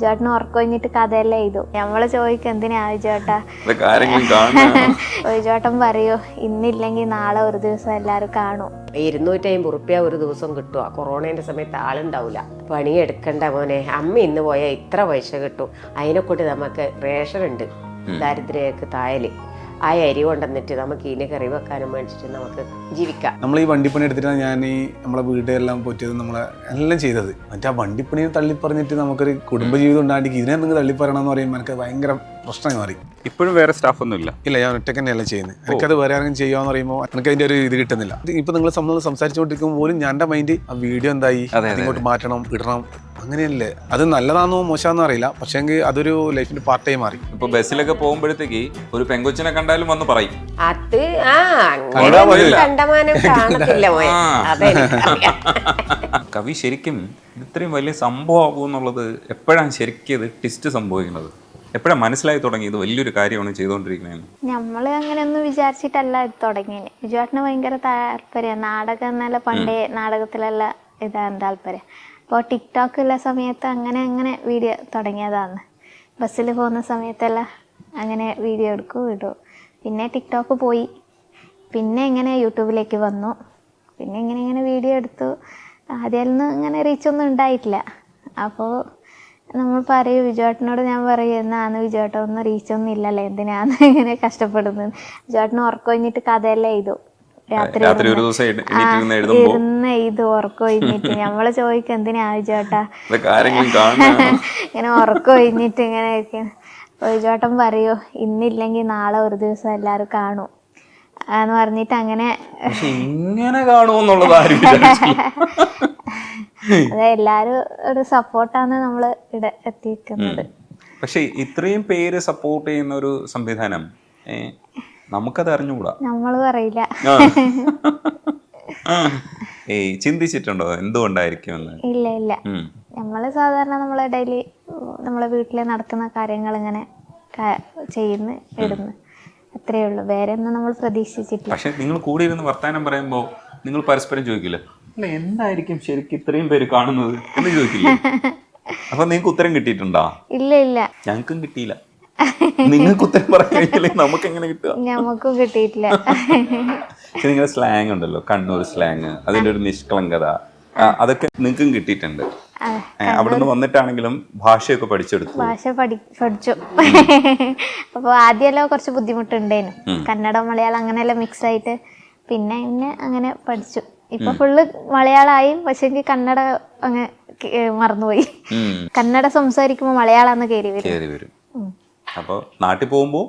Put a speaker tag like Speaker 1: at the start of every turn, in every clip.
Speaker 1: ചേട്ടന് ഉറക്കൊഴിഞ്ഞിട്ട് കഥയെല്ലാം എഴുതും. നമ്മള് ചോദിക്കും എന്തിനാ ചേട്ടാ, ചേട്ടൻ പറയൂ ഇന്നില്ലെങ്കിൽ നാളെ ഒരു ദിവസം എല്ലാരും കാണും.
Speaker 2: 250 റുപ്യ ഒരു ദിവസം കിട്ടുക. കൊറോണേന്റെ സമയത്ത് ആളുണ്ടാവില്ല. പണിയെടുക്കണ്ട മോനെ, അമ്മ ഇന്ന് പോയാൽ ഇത്ര പൈസ കിട്ടും. അതിനെക്കൊണ്ട് നമുക്ക് റേഷൻ ഉണ്ട്, ദാരിദ്ര്യക്ക് തായല്. ആ അരി കൊണ്ടുവന്നിട്ട് നമുക്ക് ഇതിനെ കറി വെക്കാനും മേടിച്ചിട്ട് നമുക്ക് ജീവിക്കാം.
Speaker 3: നമ്മൾ ഈ വണ്ടിപ്പണി എടുത്തിട്ടാണ് ഞാൻ ഈ നമ്മളെ വീട്ടിലെല്ലാം പൊറ്റിയത്, നമ്മളെ എല്ലാം ചെയ്തത്. മറ്റേ ആ വണ്ടിപ്പണിയെ തള്ളിപ്പറഞ്ഞിട്ട് നമുക്കൊരു കുടുംബജീവിതം ഉണ്ടാക്കി ഇതിനെ നിങ്ങൾ തള്ളിപ്പറയണമെന്ന് പറയുമ്പോൾ എനിക്ക് ഭയങ്കര പ്രശ്നമായി മാറി.
Speaker 4: ഇപ്പോഴും വേറെ സ്റ്റാഫ് ഒന്നും ഇല്ല?
Speaker 3: ഇല്ല, ഞാൻ ഒറ്റയ്ക്ക് തന്നെയല്ല ചെയ്യുന്നത്. എനിക്കത് വേറെ ആരെങ്കിലും ചെയ്യാന്ന് പറയുമ്പോൾ എനിക്ക് അതിന്റെ ഒരു ഇത് കിട്ടുന്നില്ല. ഇപ്പൊ നിങ്ങൾ സംസാരിച്ചുകൊണ്ടിരിക്കുമ്പോൾ പോലും ഞാൻ മൈൻഡ് ആ വീഡിയോ എന്തായി, ഇങ്ങോട്ട് മാറ്റണം, ഇടണം, അങ്ങനെയല്ലേ. അത് നല്ലതാണോ മോശമാണെന്നോ അറിയില്ല, പക്ഷേ അതൊരു ലൈഫിന്റെ പാർട്ടായി മാറി.
Speaker 4: ഇപ്പൊ ബസ്സിലൊക്കെ പോകുമ്പോഴത്തേക്ക് ഒരു പെങ്കൊച്ചിനെ കണ്ടാലും വന്ന് പറയും
Speaker 2: അത് കണ്ടമാനം കാണത്തില്ല.
Speaker 4: കവി ശരിക്കും ഇത്രയും വലിയ സംഭവമാകും എന്നുള്ളത് എപ്പോഴാണ് ശരിക്കും ട്വിസ്റ്റ് സംഭവിക്കുന്നത്? എപ്പോഴാണ് മനസ്സിലായി തുടങ്ങിയത് വലിയൊരു കാര്യമാണ് ചെയ്തുകൊണ്ടിരിക്കുന്നത്?
Speaker 1: നമ്മള് അങ്ങനെയൊന്നും വിചാരിച്ചിട്ടല്ല ഇത് തുടങ്ങിയത്. വിജുവേട്ടന് ഭയങ്കര താല്പര്യം, നാടകം എന്നല്ല പണ്ടേ നാടകത്തിലെല്ലാം ഇതാണ് താല്പര്യം. അപ്പോൾ ടിക്ടോക്കുള്ള സമയത്ത് അങ്ങനെ വീഡിയോ തുടങ്ങിയതാണ്. ബസ്സിൽ പോകുന്ന സമയത്തെല്ലാം അങ്ങനെ വീഡിയോ എടുക്കും, ഇടും. പിന്നെ ടിക്ടോക്ക് പോയി, പിന്നെ ഇങ്ങനെ യൂട്യൂബിലേക്ക് വന്നു, പിന്നെ ഇങ്ങനെ വീഡിയോ എടുത്തു. ആദ്യമൊന്നും ഇങ്ങനെ റീച്ചൊന്നും ഉണ്ടായിട്ടില്ല. അപ്പോൾ നമ്മൾ പറയും, വിജുവേട്ടനോട് ഞാൻ പറയും, എന്നാണ് വിജുവേട്ടൻ ഒന്നും റീച്ചൊന്നും ഇല്ലല്ലോ, എന്തിനാണ് ഇങ്ങനെ കഷ്ടപ്പെടുന്നത്. വിജുവേട്ടന് ഉറക്കൊഴിഞ്ഞിട്ട് കഥയെല്ലാം എഴുതും. രാത്രി ഇരുന്ന് ഇത് ഉറക്കൊഴിഞ്ഞിട്ട് നമ്മള് ചോദിക്കും എന്തിനാ വിജുവേട്ടാ, ഇങ്ങനെ ഉറക്കൊഴിഞ്ഞിട്ട് ഇങ്ങനെ വിജുവേട്ടൻ പറയൂ ഇന്നില്ലെങ്കിൽ നാളെ ഒരു ദിവസം എല്ലാരും കാണും എന്ന് പറഞ്ഞിട്ട് അങ്ങനെ അതെ, എല്ലാരും ഒരു സപ്പോർട്ടാണ് നമ്മള് ഇവിടെ എത്തിയിരിക്കുന്നത്.
Speaker 4: പക്ഷെ ഇത്രയും പേര് സപ്പോർട്ട് ചെയ്യുന്ന ഒരു സംവിധാനം നമുക്കത് അറിഞ്ഞുകൂടാ, നമ്മള് പറയില്ല. ചിന്തിച്ചിട്ടുണ്ടോ എന്തുകൊണ്ടായിരിക്കും?
Speaker 1: ഇല്ല, നമ്മള് സാധാരണ നമ്മളെ ഡെയിലി നമ്മളെ വീട്ടിലെ നടക്കുന്ന കാര്യങ്ങൾ ഇങ്ങനെ ചെയ്യുന്നു, ഇടുന്നു, അത്രേ ഉള്ളൂ. വേറെ ഒന്നും നമ്മൾ പ്രതീക്ഷിച്ചിട്ടില്ല.
Speaker 4: പക്ഷെ നിങ്ങൾ കൂടി ഇരുന്ന് വർത്താനം പറയുമ്പോ നിങ്ങൾ പരസ്പരം ചോദിക്കില്ല, അല്ല എന്തായിരിക്കും ശരിക്കും ഇത്രയും പേര് കാണുന്നത് എന്ന് ചോദിക്കില്ല? അപ്പൊ നിങ്ങൾക്ക് ഉത്തരം കിട്ടിയിട്ടുണ്ടോ?
Speaker 1: ഇല്ല,
Speaker 4: ഞങ്ങൾക്കും കിട്ടിയില്ല. നിങ്ങൾക്ക് ഉത്തരം പറയാൻ നമുക്ക് എങ്ങനെ കിട്ടുക?
Speaker 1: നമുക്കും കിട്ടിയിട്ടില്ല.
Speaker 4: നിങ്ങളുടെ സ്ലാങ് ഉണ്ടല്ലോ, കണ്ണൂർ സ്ലാങ്, അതിന്റെ ഒരു നിഷ്കളങ്കത, അതൊക്കെ നിങ്ങൾക്കും കിട്ടിയിട്ടുണ്ട്. അവിടുന്ന് വന്നിട്ടാണെങ്കിലും ഭാഷയൊക്കെ പഠിച്ചെടുത്തു.
Speaker 1: ഭാഷ പഠിച്ചു. അപ്പോൾ ആദ്യമെല്ലാം കുറച്ച് ബുദ്ധിമുട്ടുണ്ടേനു, കന്നഡ മലയാളം അങ്ങനെയെല്ലാം മിക്സ് ആയിട്ട്. പിന്നെ അങ്ങനെ പഠിച്ചു. ഇപ്പൊ ഫുള്ള് മലയാളമായി, പക്ഷെ കന്നഡ അങ്ങ് മറന്നുപോയി. കന്നഡ സംസാരിക്കുമ്പോ മലയാളാന്ന് കയറി വരും.
Speaker 4: അപ്പൊ നാട്ടിൽ പോകുമ്പോ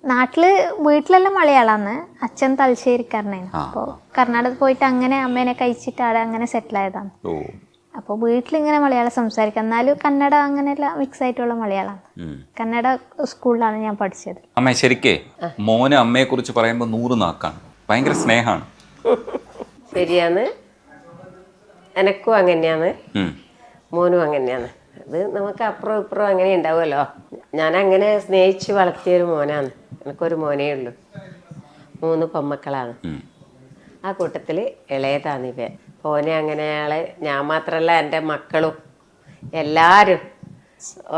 Speaker 1: നാട്ടില് വീട്ടിലെല്ലാം മലയാളാന്ന്. അച്ഛൻ തലശ്ശേരിക്കാരനായിരുന്നു. അപ്പോൾ കർണാടകത്തിൽ പോയിട്ട് അങ്ങനെ അമ്മേനെ കഴിച്ചിട്ട് അവിടെ അങ്ങനെ സെറ്റിൽ ആയതാണ്. അപ്പോൾ വീട്ടിലിങ്ങനെ മലയാളം സംസാരിക്കാം, എന്നാലും കന്നഡ അങ്ങനെയെല്ലാം മിക്സ് ആയിട്ടുള്ള മലയാളമാണ്. കന്നഡ സ്കൂളിലാണ് ഞാൻ പഠിച്ചത്.
Speaker 4: അമ്മ ശരിക്കേ മോന് അമ്മയെ കുറിച്ച് പറയുമ്പോൾ 100 നാക്കാണ്, ഭയങ്കര സ്നേഹമാണ്.
Speaker 2: ശരിയാണ്, എനക്കും അങ്ങനെയാണ്, മോനും അങ്ങനെയാണ്. അത് നമുക്ക് അപ്പുറം ഇപ്പുറം അങ്ങനെ ഉണ്ടാവുമല്ലോ. ഞാൻ അങ്ങനെ സ്നേഹിച്ച് വളർത്തിയൊരു മോനാണ്. എനിക്കൊരു മോനേ ഉള്ളൂ, 3 പെമ്മക്കളാണ്. ആ കൂട്ടത്തിൽ ഇളയതാണ് ഇവ. ഓനെ അങ്ങനെ അയാളെ ഞാൻ മാത്രമല്ല, എൻ്റെ മക്കളും എല്ലാവരും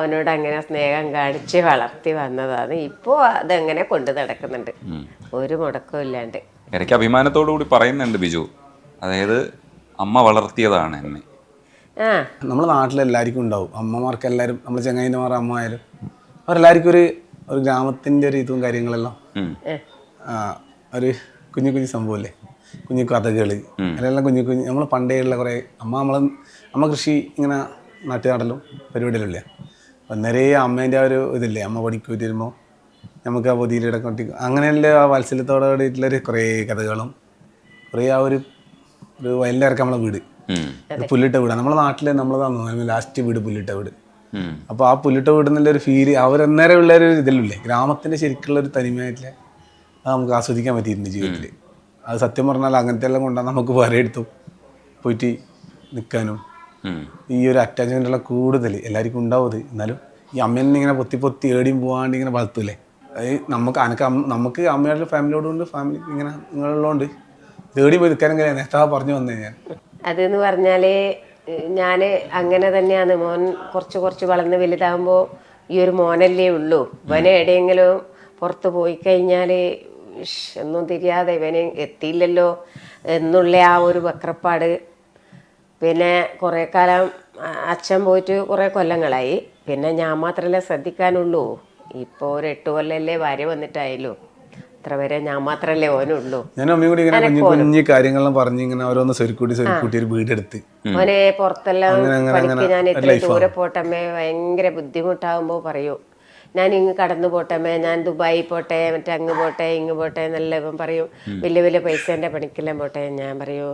Speaker 2: ഓനോട് അങ്ങനെ സ്നേഹം കാണിച്ച് വളർത്തി വന്നതാണ്. ഇപ്പോൾ അതങ്ങനെ കൊണ്ടു നടക്കുന്നുണ്ട്, ഒരു മുടക്കവും ഇല്ലാണ്ട്.
Speaker 4: ഇടയ്ക്ക് അഭിമാനത്തോടു കൂടി പറയുന്നുണ്ട് ബിജു, അതായത് അമ്മ വളർത്തിയതാണ് എന്നെ.
Speaker 3: നമ്മുടെ നാട്ടിലെല്ലാവർക്കും ഉണ്ടാവും അമ്മമാർക്ക്. എല്ലാവരും നമ്മൾ ചങ്ങായിമാർ അമ്മ ആയാലും അവരെല്ലാവർക്കും ഒരു ഗ്രാമത്തിൻ്റെ ഒരു ഇതും കാര്യങ്ങളെല്ലാം ഒരു കുഞ്ഞു സംഭവമല്ലേ, കുഞ്ഞു കഥകൾ, അതിലെല്ലാം കുഞ്ഞു നമ്മൾ പണ്ടേയുള്ള കുറേ അമ്മ കൃഷി ഇങ്ങനെ നാട്ടുകാടലും പരിപാടിയിലില്ല. അന്നേരേ അമ്മേൻ്റെ ആ ഒരു ഇതില്ലേ, അമ്മ പണിക്ക് വരുമ്പോൾ നമുക്ക് ആ പൊതിയിലിടെ കൊട്ടി അങ്ങനെയല്ല ആ വാത്സല്യത്തോടെ കൂടിയിട്ടുള്ളൊരു കുറേ കഥകളും കുറേ ആ ഒരു വയലിൻ്റെ ഇറക്കാം നമ്മളെ വീട്, പുല്ലിട്ട വീടാണ് നമ്മുടെ നാട്ടിലെ. നമ്മളതാണ് ലാസ്റ്റ് വീട് പുല്ലിട്ട വീട്. അപ്പോൾ ആ പുല്ലിട്ട വീട് എന്നുള്ളൊരു ഫീല് അവരന്നേരം ഉള്ളൊരു ഇതിലല്ലേ, ഗ്രാമത്തിൻ്റെ ശരിക്കുള്ളൊരു തനിമയായിട്ടില്ല അത് നമുക്ക് ആസ്വദിക്കാൻ പറ്റിയിട്ടുണ്ട് ജീവിതത്തിൽ. അത് സത്യം പറഞ്ഞാൽ അങ്ങനത്തെ എല്ലാം കൊണ്ടാണ് നമുക്ക് വരയെടുത്തു പോയിട്ട് നിൽക്കാനും ഈ ഒരു അറ്റാച്ച്മെൻ്റുള്ള കൂടുതൽ എല്ലാവർക്കും ഉണ്ടാവും. എന്നാലും ഈ അമ്മേനെ ഇങ്ങനെ പൊത്തി ഏടിയും പോകാണ്ട് ഇങ്ങനെ വളർത്തൂലേ, അത് നമുക്ക് അമ്മയുടെ ഫാമിലിയോടുകൊണ്ട് ഫാമിലി ഇങ്ങനെ നിങ്ങളുള്ളതുകൊണ്ട് തേടി പോയി നിൽക്കാനെങ്കിലും നേരത്തെ പറഞ്ഞു വന്നേ ഞാൻ.
Speaker 2: അതെന്ന് പറഞ്ഞാൽ ഞാൻ അങ്ങനെ തന്നെയാണ്. മോൻ കുറച്ച് വളർന്ന് വലുതാകുമ്പോൾ ഈ ഒരു മോനല്ലേ ഉള്ളൂ. ഇവനെ എവിടെയെങ്കിലും പുറത്ത് പോയി കഴിഞ്ഞാൽ ഒന്നും തിരിയാതെ ഇവന് എത്തിയില്ലല്ലോ എന്നുള്ള ആ ഒരു വക്രപ്പാട്. പിന്നെ കുറേ കാലം അച്ഛൻ പോയിട്ട് കുറേ കൊല്ലങ്ങളായി. പിന്നെ ഞാൻ മാത്രമല്ലേ ശ്രദ്ധിക്കാനുള്ളൂ. ഇപ്പോൾ ഒരു 8 കൊല്ലമല്ലേ ഭാര്യ വന്നിട്ടായല്ലോ. അത്ര വരെ ഞാൻ മാത്രമല്ലേ ഓനുള്ളൂ.
Speaker 3: ഞാൻ അമ്മയും കൂടി ഇങ്ങനെ കുഞ്ഞു കുഞ്ഞു കാര്യങ്ങളെല്ലാം പറഞ്ഞ് ഇങ്ങനെ ഓരോന്ന് സ്വരുക്കൂട്ടി ഒരു വീടെടുത്ത്
Speaker 2: ഓനെ പുറത്തെല്ലാം പണിക്ക് ഞാൻ ഇത്ര ദൂരെ പോട്ടമ്മേ ഭയങ്കര ബുദ്ധിമുട്ടാകുമ്പോൾ പറയൂ, ഞാൻ ഇങ്ങ് കടന്നു പോട്ടമ്മേ, ഞാൻ ദുബായി പോട്ടെ, മറ്റേ അങ്ങ് പോട്ടെ ഇങ്ങ് പോട്ടെ എന്നല്ല ഇവൻ പറയും. വലിയ വലിയ പൈസേൻ്റെ പണിക്കെല്ലാം പോട്ടെ. ഞാൻ പറയൂ,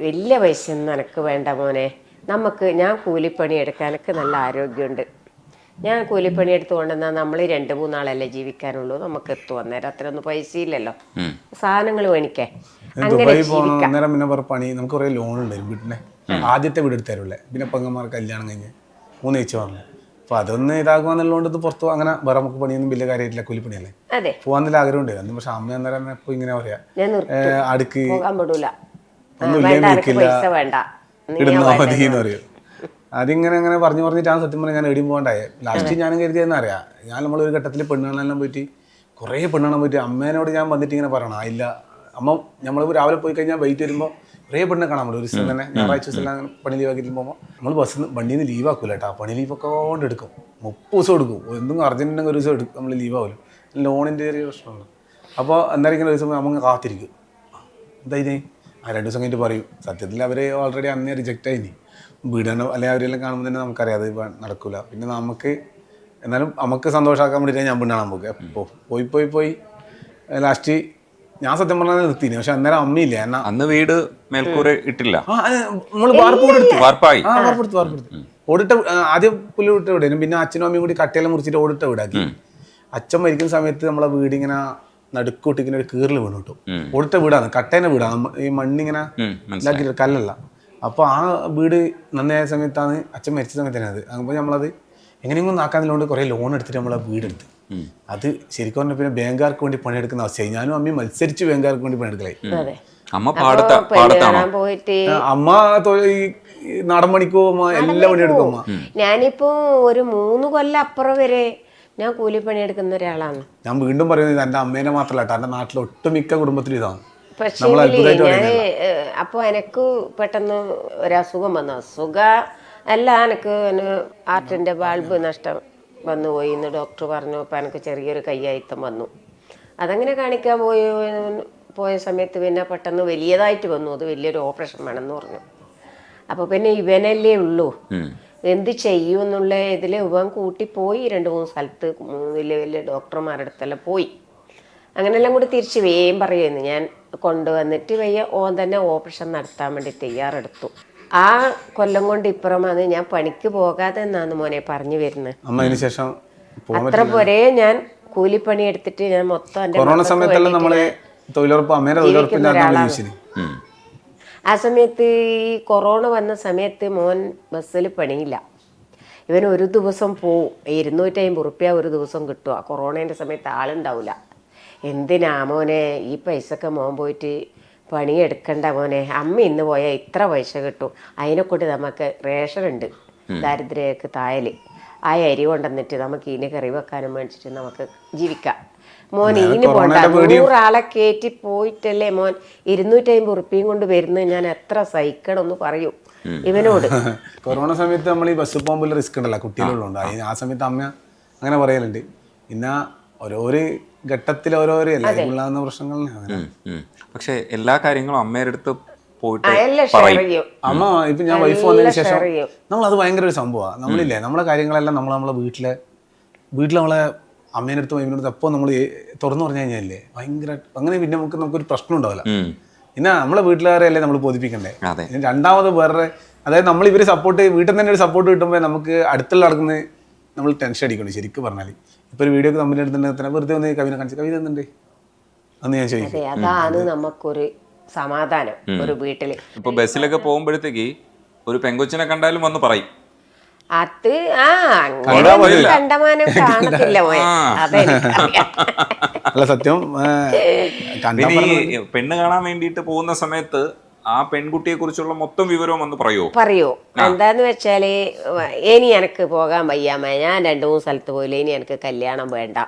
Speaker 2: വലിയ പൈസയൊന്നും എനക്ക് വേണ്ട മോനെ, ഞാൻ കൂലിപ്പണി എടുക്കാൻ എനിക്ക് നല്ല ആരോഗ്യമുണ്ട്. ഞാൻ കൂലിപ്പണി എടുത്ത് കൊണ്ടുവന്നാൽ നമ്മൾ 2-3 നാളല്ലേ ജീവിക്കാനുള്ളൂ. നമുക്ക് എത്തും അന്നേരം അത്രയൊന്നും പൈസ ഇല്ലല്ലോ, സാധനങ്ങൾ മേടിക്കേ.
Speaker 3: ദുബായി പോകണം അന്നേരം പിന്നെ പണി. നമുക്ക് കുറേ ലോൺ ഉണ്ടായിരുന്നു വീട്ടിലെ. ആദ്യത്തെ വീട് എടുത്തരുള്ളേ. പിന്നെ പെങ്ങന്മാർ കല്യാണം കഴിഞ്ഞ് 3 ചേച്ചി പറഞ്ഞു. അപ്പൊ അതൊന്ന് ഇതാകുവാന്നുള്ളതുകൊണ്ട് ഇത് പുറത്തു അങ്ങനെ വേറെ നമുക്ക് പണിയൊന്നും വലിയ കാര്യമായിട്ടില്ല, കൂലിപ്പണിയല്ലേ. പോകാൻ ആഗ്രഹം ഉണ്ടായിരുന്നു. പക്ഷെ അമ്മ അന്നേരം ഇപ്പൊ ഇങ്ങനെ പറയാ, അടുക്ക് ഒന്നുമില്ലേ നിൽക്കില്ല, ഇടുന്നാ മതി എന്ന് പറയും. അതിങ്ങനെ അങ്ങനെ പറഞ്ഞിട്ടാണ് സത്യം പറഞ്ഞാൽ ഞാൻ എവിടെയും പോകണ്ടായേ. ലാസ്റ്റ് ഞാനും കരുതിയെന്ന് അറിയാം. ഞാൻ നമ്മളൊരു ഘട്ടത്തിൽ പെണ്ണുകളെല്ലാം പോയിട്ട് കുറേ പെണ്ണുകാണാൻ പോയിട്ട് അമ്മേനോട് ഞാൻ വന്നിട്ട് ഇങ്ങനെ പറയണം, ഇല്ല അമ്മ നമ്മൾ രാവിലെ പോയി കഴിഞ്ഞാൽ വൈകിട്ട് വരുമ്പോൾ കുറേ പെണ്ണെ കാണാൻ പറ്റും. ഒരു ദിവസം തന്നെ ഞായറാഴ്ച ദിവസം എല്ലാം പണി ലീവാക്കിയിട്ട് പോകുമ്പോൾ നമ്മൾ വണ്ടിയിൽ നിന്ന് ലീവാക്കൂല കേട്ടോ. പണി ലീവൊക്കെ കൊണ്ട് എടുക്കും, 30 ദിവസം എടുക്കും. എന്തെങ്കിലും അർജൻറ്റുണ്ടെങ്കിൽ ഒരു ദിവസം എടുക്കും നമ്മൾ ലീവാവില്ല. ലോണിൻ്റെ ചെറിയ പ്രശ്നമുണ്ട്. അപ്പോൾ എന്തായാലും ഇങ്ങനെ ഒരു ദിവസം നമ്മൾ കാത്തിരിക്കും. എന്തായില്ലേ 2 ദിവസം കഴിഞ്ഞിട്ട് പറയും. സത്യത്തിൽ അവർ ഓൾറെഡി അന്നേ റിജക്റ്റ് ആയിനി വീടാനോ അല്ലെങ്കിൽ അവരെല്ലാം കാണുമ്പോൾ തന്നെ നമുക്കറിയാം അത് നടക്കില്ല. പിന്നെ നമുക്ക് എന്നാലും നമുക്ക് സന്തോഷമാക്കാൻ വേണ്ടിയിട്ട് ഞാൻ പെണ്ണാൻ പോകുക. എപ്പോൾ പോയി ലാസ്റ്റ് ഞാൻ സത്യം പറഞ്ഞാൽ നിർത്തിന്. പക്ഷെ അന്നേരം അമ്മയില്ല. എന്നാ
Speaker 4: അന്ന് വീട് മേൽക്കൂര ഇട്ടില്ല,
Speaker 3: നമ്മള് വാർപ്പെടുത്ത് ഓടിട്ട ആദ്യം പുല്ല് വിട്ട വീടായിരുന്നു. പിന്നെ അച്ഛനും അമ്മയും കൂടി കട്ടയെല്ലാം മുറിച്ചിട്ട് ഓടിട്ട വീടാക്കി. അച്ഛൻ മരിക്കുന്ന സമയത്ത് നമ്മളെ വീട് ഇങ്ങനെ നടുക്കൂട്ടിങ്ങനെ ഒരു കീറിൽ വീണ് കിട്ടും. ഓടിട്ട വീടാണ്, കട്ടേൻ്റെ വീടാണ്, ഈ മണ്ണിങ്ങനെ ഇതാക്കിയിട്ട് കല്ലല്ല. അപ്പോൾ ആ വീട് നന്നായ സമയത്താണ് അച്ഛൻ മരിച്ച സമയത്താണ് അത്. അപ്പോൾ നമ്മളത് എങ്ങനെയെങ്കിലും നാക്കാതിലോണ്ട് കുറേ ലോൺ എടുത്തിട്ട് നമ്മളെ വീടെടുത്ത്. അത് ശരിക്കും പറഞ്ഞാൽ പിന്നെ ബാങ്കുകാർക്ക് വേണ്ടി പണിയെടുക്കുന്ന അവസ്ഥയായി. ഞാനും അമ്മയും മത്സരിച്ച് ബാങ്കുകാർക്ക് വേണ്ടി പണിയെടുക്കലായി.
Speaker 4: അമ്മ
Speaker 3: ഈ നാടൻ പണിക്കോ എല്ലാ പണിയെടുക്കും അമ്മ.
Speaker 2: ഞാനിപ്പോ ഒരു 3 കൊല്ലം അപ്പുറം വരെ ഞാൻ കൂലിപ്പണി എടുക്കുന്ന ഒരാളാണ്.
Speaker 3: ഞാൻ വീണ്ടും പറയുന്നത് എൻ്റെ അമ്മേനെ മാത്രമല്ല കേട്ടോ, എൻ്റെ നാട്ടിലെ ഒട്ടുമിക്ക കുടുംബത്തിലും ഇതാണ്.
Speaker 2: പക്ഷേ ഞാൻ അപ്പോൾ എനിക്ക് പെട്ടെന്ന് ഒരസുഖം വന്നു. അല്ല, എനിക്ക് ഹാർട്ടിൻ്റെ ബൾബ് നഷ്ടം വന്നു പോയി എന്ന് ഡോക്ടർ പറഞ്ഞു. അപ്പോൾ എനിക്ക് ചെറിയൊരു കയ്യായിത്തം വന്നു. അതങ്ങനെ കാണിക്കാൻ പോയ സമയത്ത് പിന്നെ പെട്ടെന്ന് വലിയതായിട്ട് വന്നു. അത് വലിയൊരു ഓപ്പറേഷൻ വേണമെന്ന് പറഞ്ഞു. അപ്പോൾ പിന്നെ ഇവനല്ലേ ഉള്ളൂ, എന്ത് ചെയ്യുമെന്നുള്ള ഇതിൽ ഇവൻ കൂട്ടിപ്പോയി 2-3 സ്ഥലത്ത് വലിയ വലിയ ഡോക്ടർമാരുടെ അടുത്തെല്ലാം പോയി. അങ്ങനെല്ലാം കൂടി തിരിച്ച് വേഗം പറയുന്നു. ഞാൻ കൊണ്ടുവന്നിട്ട് ഓൻ തന്നെ ഓപ്പറേഷൻ നടത്താൻ വേണ്ടി തയ്യാറെടുത്തു. ആ കൊല്ലം കൊണ്ട് ഇപ്പുറമാണ് ഞാൻ പണിക്ക് പോകാതെ എന്നാണ് മോനെ പറഞ്ഞു വരുന്നത്. അത്ര പോരെ ഞാൻ കൂലിപ്പണി എടുത്തിട്ട് ഞാൻ മൊത്തം ഒരാളാണ്. ആ സമയത്ത് ഈ കൊറോണ വന്ന സമയത്ത് മോൻ ബസ്സിൽ പണിയില്ല. ഇവൻ ഒരു ദിവസം പോവും, 250 റുപ്യ ഒരു ദിവസം കിട്ടുക. കൊറോണേൻ്റെ സമയത്ത് ആളുണ്ടാവില്ല. എന്തിനാ മോനെ ഈ പൈസക്ക് മോൻ പോയിട്ട് പണിയെടുക്കണ്ട മോനെ, അമ്മ ഇന്ന് പോയാൽ ഇത്ര പൈസ കിട്ടും, അതിനെക്കൊണ്ട് നമുക്ക് റേഷൻ ഉണ്ട് ദാരിദ്ര്യക്ക് തായല്, ആ അരി കൊണ്ടുവന്നിട്ട് നമുക്ക് ഇതിന് കറി വെക്കാനും മേടിച്ചിട്ട് നമുക്ക് ജീവിക്കാം. മോൻ ഇതിന് പോണ്ട, 100 ആളെ കയറ്റി പോയിട്ടല്ലേ മോൻ 250 റുപ്യയും കൊണ്ട് വരുന്നത്, ഞാൻ എത്ര സഹിക്കണം എന്ന് പറയൂ ഇവനോട്.
Speaker 3: കൊറോണ സമയത്ത് നമ്മൾ ഈ ബസ് പോകുമ്പോൾ റിസ്ക് ഉണ്ടല്ലോ കുട്ടികളുണ്ട്. ആ സമയത്ത് അമ്മ അങ്ങനെ പറയലുണ്ട്. പിന്നെ ഓരോരോ ഘട്ടത്തിൽ ഓരോരോ ഉണ്ടാകുന്ന പ്രശ്നങ്ങൾ.
Speaker 4: പക്ഷെ എല്ലാ കാര്യങ്ങളും അമ്മയുടെ അടുത്ത് പോയിട്ട്
Speaker 3: അമ്മ ഇപ്പൊ ഞാൻ വൈഫ് വന്നതിന് ശേഷം നമ്മളത് ഭയങ്കര ഒരു സംഭവമാണ്. നമ്മളില്ലേ നമ്മളെ കാര്യങ്ങളെല്ലാം നമ്മളെ വീട്ടിൽ നമ്മളെ അമ്മേൻ്റെ അടുത്ത് വൈഫിൻ്റെ അടുത്ത് എപ്പോൾ നമ്മൾ തുറന്നു പറഞ്ഞു കഴിഞ്ഞാലേ ഭയങ്കര അങ്ങനെ പിന്നെ നമുക്കൊരു പ്രശ്നം ഉണ്ടാവില്ല. പിന്നെ നമ്മളെ വീട്ടുകാരെയല്ലേ നമ്മൾ ബോധിപ്പിക്കണ്ടേ. രണ്ടാമത് വേറെ, അതായത് നമ്മൾ ഇവര് സപ്പോർട്ട് വീട്ടിൽ തന്നെ ഒരു സപ്പോർട്ട് കിട്ടുമ്പോൾ നമുക്ക് അടുത്തുള്ള നടക്കുന്നത് നമ്മൾ ടെൻഷൻ അടിക്കണം. ശരിക്കും പറഞ്ഞാൽ ഇപ്പൊ ഒരു വീഡിയോ കമ്പനി എടുത്തിട്ടുണ്ടെങ്കിൽ വെറുതെ ഒന്ന് കവിത കാണിച്ചു, കവിത എന്തുണ്ട് അന്ന് ഞാൻ ചോദിക്കും.
Speaker 2: അതാണ് നമുക്കൊരു സമാധാനം ഒരു വീട്ടില്.
Speaker 4: ഇപ്പൊ ബസ്സിലൊക്കെ പോകുമ്പോഴത്തേക്ക് ഒരു പെങ്കൊച്ചിനെ കണ്ടാലും വന്ന് പറയും,
Speaker 2: അത് കണ്ടമാനം കാണത്തില്ല മോനെ.
Speaker 3: അല്ല സത്യം.
Speaker 4: പിന്നെ ഈ പെണ്ണ് കാണാൻ വേണ്ടിയിട്ട് പോകുന്ന സമയത്ത് ആ പെൺകുട്ടിയെ കുറിച്ചുള്ള മൊത്തം വിവരവും വന്ന് പറയോ
Speaker 2: എന്താന്ന് വെച്ചാല് ഇനി എനിക്ക് പോകാൻ വയ്യാമ, ഞാൻ 2-3 സ്ഥലത്ത് പോയില്ല, ഇനി എനിക്ക് കല്യാണം വേണ്ട,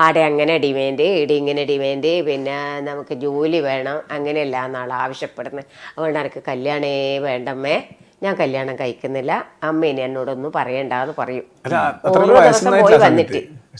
Speaker 2: ആടെ അങ്ങനെ ഡിമാൻഡ്, ഇവിടെ ഇങ്ങനെ ഡിമാൻഡ്, പിന്നെ നമുക്ക് ജോലി വേണം, അങ്ങനെയല്ല എന്നാൾ ആവശ്യപ്പെടുന്നത്. അതുകൊണ്ട് എനിക്ക് കല്യാണേ വേണ്ടമ്മേ, ഞാൻ കല്യാണം കഴിക്കുന്നില്ല, അമ്മ ഇനി എന്നോടൊന്നും പറയണ്ടെന്ന് പറയും. ഓരോ ദിവസം പോയി വന്നിട്ട്